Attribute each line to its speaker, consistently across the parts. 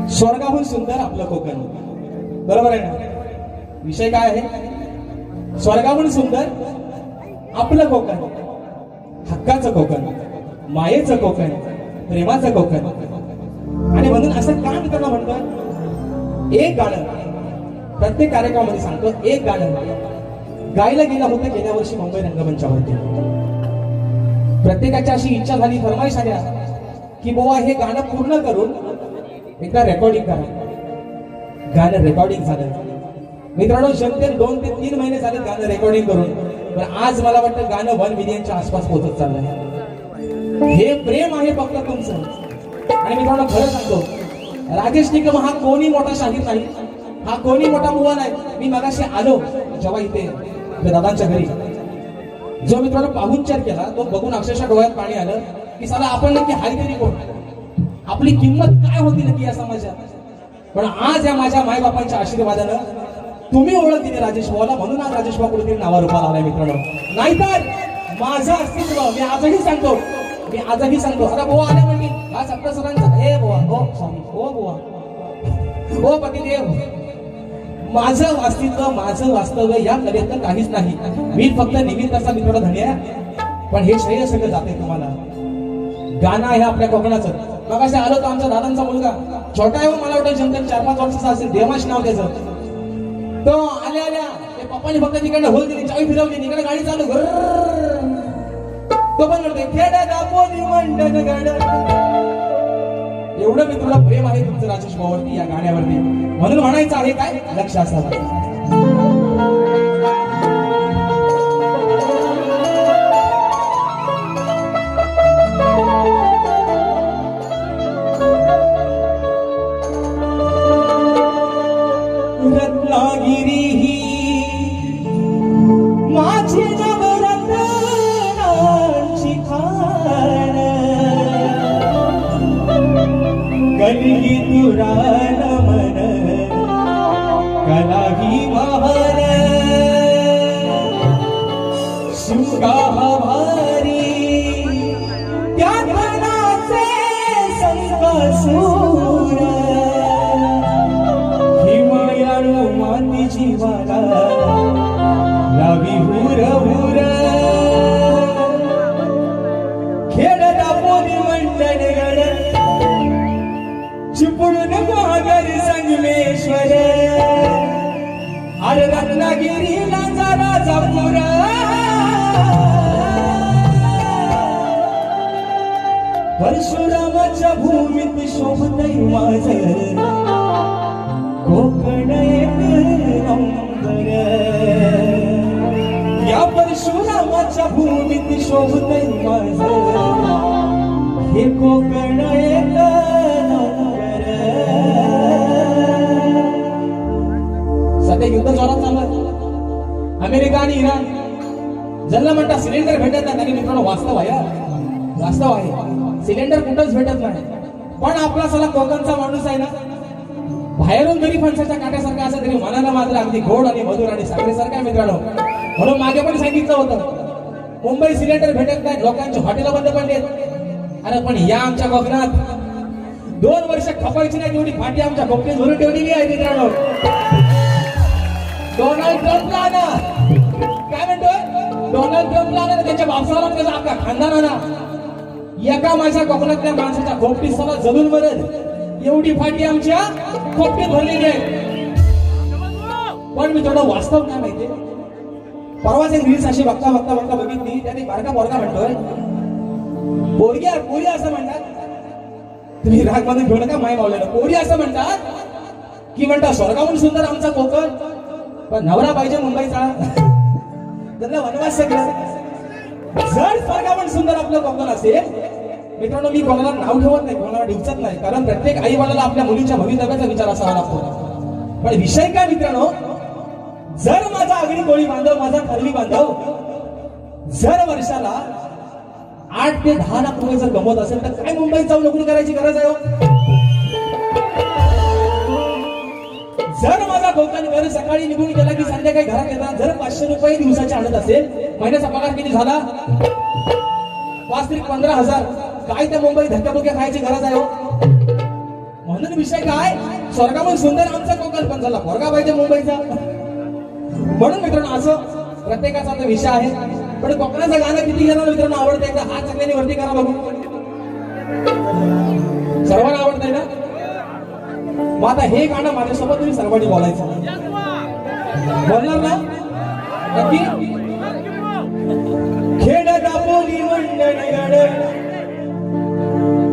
Speaker 1: स्वर्गाहून सुंदर आपलं कोकण. बरोबर आहे ना? विषय काय आहे? स्वर्गाहून सुंदर आपलं कोकण, हक्काचं कोकण, मायेचं कोकण, प्रेमाचं कोकण. आणि म्हणून असं का मित्रांनो म्हणतो, एक गाणं प्रत्येक कार्यक्रमामध्ये सांगतो, एक गाणं गायला गेलं होतं गेल्या वर्षी मुंबई रंगमंचावरती. प्रत्येकाची अशी इच्छा झाली, फरमाईश आल्या की बुवा हे गाणं पूर्ण करून एकदा रेकॉर्डिंग करा. गाणं रेकॉर्डिंग झालं मित्रांनो. जमते 2 ते 3 महिने झाले गाणं रेकॉर्डिंग करून. पण आज मला वाटतं गाणं 1 मिलियनच्या आसपास पोहोचत चाललंय. हे प्रेम आहे फक्त तुमचं. आणि मित्रांनो खरं सांगतो, राजेश निकम हा कोणी मोठा शाहीर नाही, हा कोणी मोठा मुवा नाही. मी मगाशी आलो जेव्हा इथे दादांच्या घरी, जो मित्रांनो पाहुणचार केला तो बघून अक्षरशः डोळ्यात पाणी आलं की साला आपण नक्की हाय तरी कोण, आपली किंमत काय होती नक्की या समाजात. पण आज या माझ्या मायबापांच्या आशीर्वादानं तुम्ही ओळख दिली राजेश भाऊला, म्हणून आज राजेश भाऊ कुठेतरी नावा रूपाला आलाय मित्रांनो. नाहीतर माझं अस्तित्व मी आजही सांगतो, अरे बुवा आले म्हणजे हा सप्त सरांचा हे बुवा, हो सॉरी, हो बुवा, हो पतिदेव. माझं अस्तित्व, माझं वास्तव्य या कलेत काहीच नाही. मी फक्त निमित्ताचा मित्रांनो धनी आहे. पण हे श्रेय सगळं जाते तुम्हाला. गाणं आहे आपल्या कोकणाचं. मगाशी आलो तर आमच्या दादांचा मुलगा छोटा आहे, मला वाटतं जमते 4-5 वर्षाचा असेल, देवाश नाव त्याचं. तो आल्या ते पप्पानी फक्त तिकडे होल दिली, चावी फिरवली, तिकडे गाडी चालू घर. तो पण म्हणतोय खेड्या दापोली मंडन गाड. एवढं मी तुला प्रेम आहे तुमचं राजेश भाऊवरती, या गाण्यावरती. म्हणून म्हणायचं आहे काय, लक्ष असावं. रत्नागिरी ही माझी नवरत्नांची खाण, कलगी तुरान मन कला ही महान. शिवगा भारी त्या धनाचे संकसूर, माती जीवाला लावी हुर हुर. खेळता पोरी मंडन गड, चिपळूण महागर संगमेश्वर. अरे रत्नागिरीला जरा जपूर. परशुरामाच्या भूमीत शोभतय माझं कोकण एक नंबर. या परशुरामाच्या भूमीत शोभतय माझं हे कोकण एक नंबर. सध्या युद्ध जोरात चालू आहे. अमेरिका आणि इराण ज्यांना म्हणतात सिलेंडर भेटत नाही, त्यांनी मित्रांनो वास्तव आहे, सिलेंडर कुठंच भेटत नाही. पण आपला सला कोकणचा माणूस आहे ना, बाहेरून जरी फणसाच्या काट्यासारखा असं तरी मनाला मात्र अगदी गोड आणि मधुर आणि साखरेसारखा मित्रांनो. म्हणून मागे पण सांगितलं होतं, मुंबई सिलेंडर भेटत नाही, लोकांची हॉटेल बंद पडलेत. अरे पण या आमच्या कोकणात 2 वर्ष खपायची नाही तेवढी फाटी आमच्या कोकणीत भरून ठेवलेली आहे मित्रांनो. डोनाल्ड ट्रम्पला आला, काय म्हणतोय, डोनाल्ड ट्रम्पला आला, त्याच्या बापसाला त्याचा अख्खा खानदानाला एका माझ्या कोकणातल्या माणसाच्या खोपटी सला जलून मरत एवढी फाटी आमच्या खोपटीत भरलेली आहे. पण मी थोडं वास्तव काय माहितीये, परवाच एक रील्स अशी बघता बघितली, त्यात एक बारका पोरगा म्हणतोय, पोरी असं म्हणतात, तुम्ही राग मध्ये घेऊ नका माय मावलेलं, पोरी असं म्हणतात की म्हणतात स्वर्गाहून सुंदर आमचा कोकण, पण नवरा पाहिजे मुंबईचा. त्यांना वनवास सगळं. जर स्वर्गाहून सुंदर आपलं कोकण असेल मित्रांनो, मी कोणाला नाव ठेवत नाही, कोणाला डिवचत नाही, कारण प्रत्येक आई बाळाला आपल्या मुलीच्या भवितव्याचा विचार असावा लागतो. पण विषय काय मित्रांनो, जर माझा आगरी कोळी बांधव, माझा खरवी बांधव जर वर्षाला 8 ते 10 लाख रुपये जर कमवत असेल तर काय मुंबईत जाऊन नोकरी करायची गरज आहे? जर माझा कोकणकर सकाळी निघून गेला की संध्याकाळी घरात येतात, जर 500 रुपये दिवसाचे आणत असेल, महिन्याचा पगार किती झाला? 5 ते 15,000. काय त्या मुंबई धक्काबुक्या खायची गरज आहे हो? म्हणून विषय काय स्वर्गामध्ये सुंदर आमचा कोकण पण झाला पोरगा पाहिजे मुंबईचा. म्हणून मित्रांनो असं प्रत्येकाचा आता विषय आहे. पण कोकणाचं गाणं किती जणांना मित्रांनो आवडतं एकदा हात सगळ्यांनी वरती करा बघू. सर्वांना आवडतंय ना. मग आता हे गाणं माझ्यासोबत तुम्ही सर्वांनी बोलायचं. बोलणार ना नक्की. खेड दापोली मंडळगड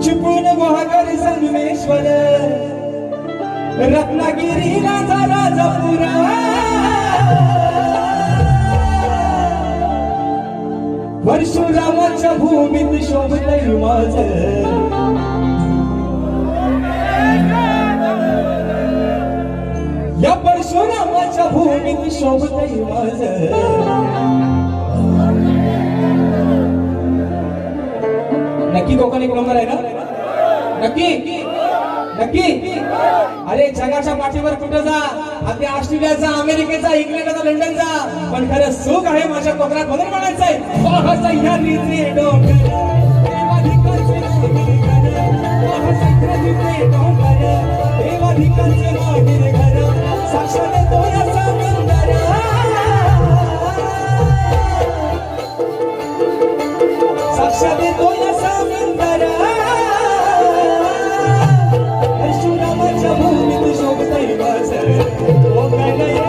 Speaker 1: चिपळूण गुहागर संगमेश्वर रत्नागिरीला राजापुरा परशुरामाच्या भूमीत शोभतय माझं या परशुरामाच्या भूमीत शोभतय माझं. नक्की कोकण एक नंबर आहे ना. नक्की नक्की. अरे जगाच्या पाठीवर कुठं जा अगदी ऑस्ट्रेलियाचा अमेरिकेचा इंग्लंडचा लंडनचा पण खरं सुख आहे माझ्या कोकणात म्हणून म्हणायचंय. सह्याद्रीचे डोंगर देवाधिकाचे माहेर घर साक्षात तो या समुंदर साक्षात तो या समुंदर परशुरामाच्या भूमीत शोभतय माझं कोकण एक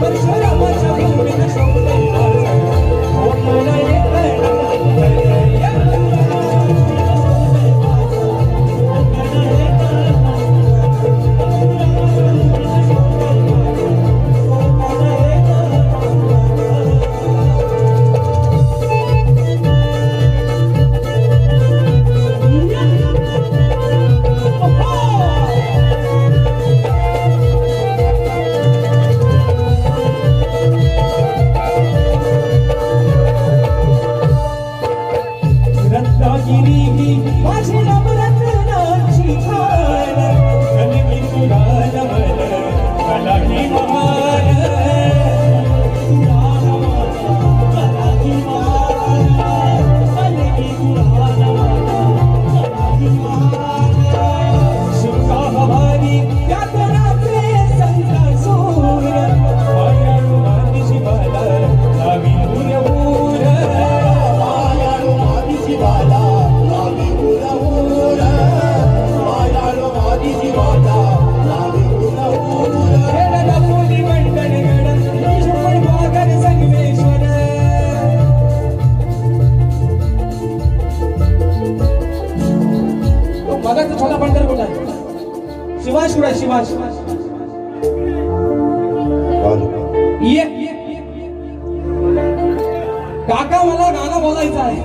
Speaker 1: परशुरामाच्या भूमीत शोभतय माझं कोकण एक शिवाश कुठे शिवाश ये काका मला गाणं बोलायचं आहे.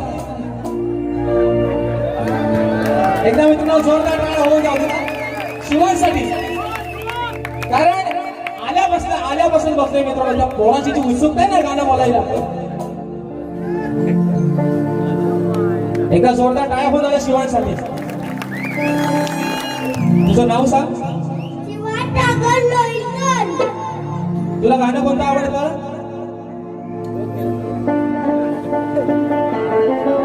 Speaker 1: एकदा मी तुम्हाला जोरदार टाळ्या होऊन जाऊ दे शिवांसाठी. कारण आल्यापासून बघतोय मित्रांनो त्या पोराची जी उत्सुकता आहे ना गाणं बोलायला. एकदा जोरदार टाळ्या होऊन आल्या शिवांसाठी. तुझं नाव सांग. तुला गाणं कोणतं आवडतं.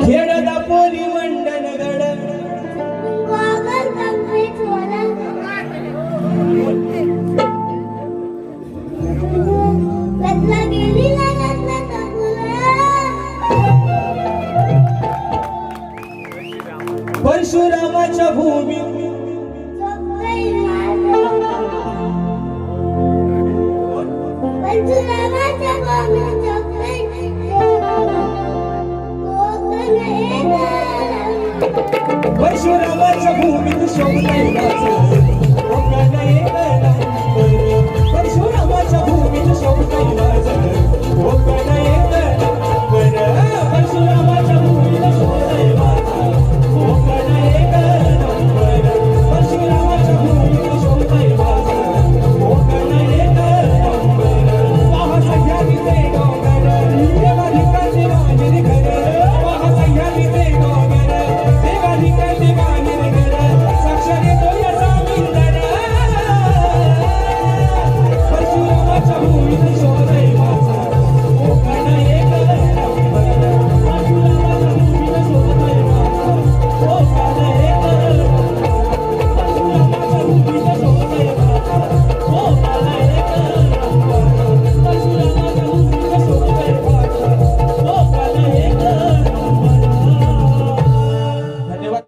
Speaker 1: खेड दापोली मंडणगड परशुरामाच्या भूमी परशुरामाच्या भूमीत शोभतय माझं कोकण एक